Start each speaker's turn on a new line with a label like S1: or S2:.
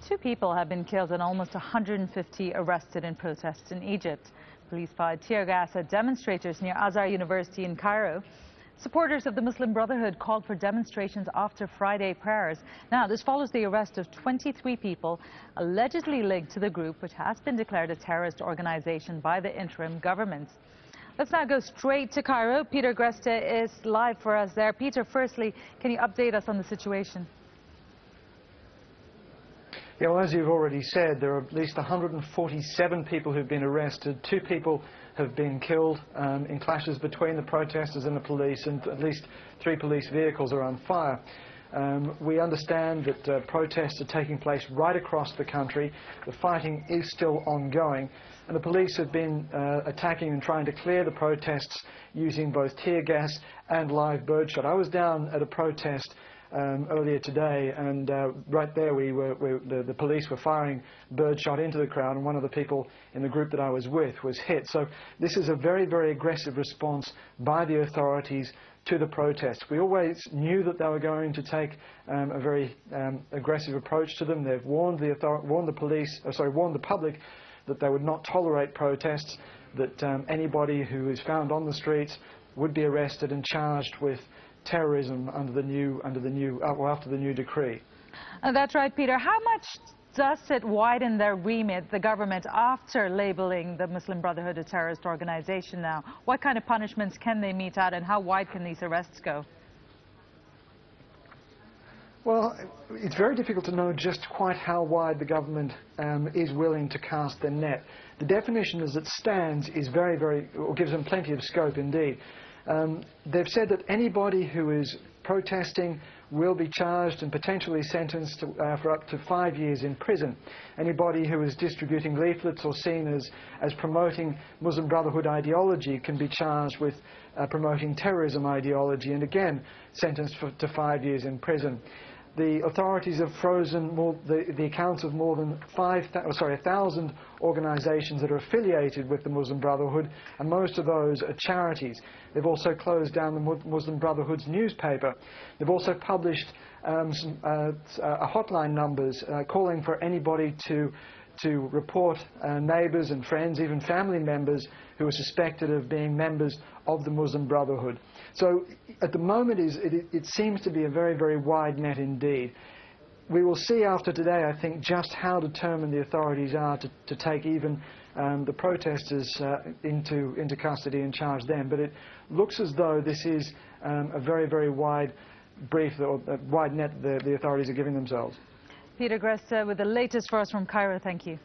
S1: 2 people have been killed and almost 150 arrested in protests in Egypt. Police fired tear gas at demonstrators near Azhar University in Cairo. Supporters of the Muslim Brotherhood called for demonstrations after Friday prayers. Now, this follows the arrest of 23 people allegedly linked to the group, which has been declared a terrorist organization by the interim government. Let's now go straight to Cairo. Peter Greste is live for us there. Peter, firstly, can you update us on the situation?
S2: Yeah, well, as you've already said, there are at least 147 people who've been arrested. 2 people have been killed in clashes between the protesters and the police, and at least 3 police vehicles are on fire. We understand that protests are taking place right across the country. The fighting is still ongoing, and the police have been attacking and trying to clear the protests using both tear gas and live birdshot. I was down at a protest earlier today, and right there the police were firing birdshot into the crowd, and one of the people in the group that I was with was hit. So this is a very, very aggressive response by the authorities to the protests. We always knew that they were going to take a very aggressive approach to them. They've warned the public that they would not tolerate protests, that anybody who is found on the streets would be arrested and charged with terrorism after the new decree.
S1: That's right, Peter. How much does it widen their remit, the government, after labeling the Muslim Brotherhood a terrorist organization now? What kind of punishments can they mete out, and how wide can these arrests go?
S2: Well, it's very difficult to know just quite how wide the government is willing to cast their net. The definition as it stands is gives them plenty of scope indeed. They've said that anybody who is protesting will be charged and potentially sentenced for up to 5 years in prison. Anybody who is distributing leaflets or seen as promoting Muslim Brotherhood ideology can be charged with promoting terrorism ideology, and again sentenced to 5 years in prison. The authorities have frozen the accounts of more than 1,000 organizations that are affiliated with the Muslim Brotherhood, and most of those are charities. They've also closed down the Muslim Brotherhood's newspaper. They've also published hotline numbers calling for anybody to report neighbours and friends, even family members, who are suspected of being members of the Muslim Brotherhood. So at the moment it seems to be a very, very wide net indeed. We will see after today, I think, just how determined the authorities are to take even the protesters into custody and charge them. But it looks as though this is a very, very wide net the authorities are giving themselves.
S1: Peter Greste with the latest for us from Cairo. Thank you.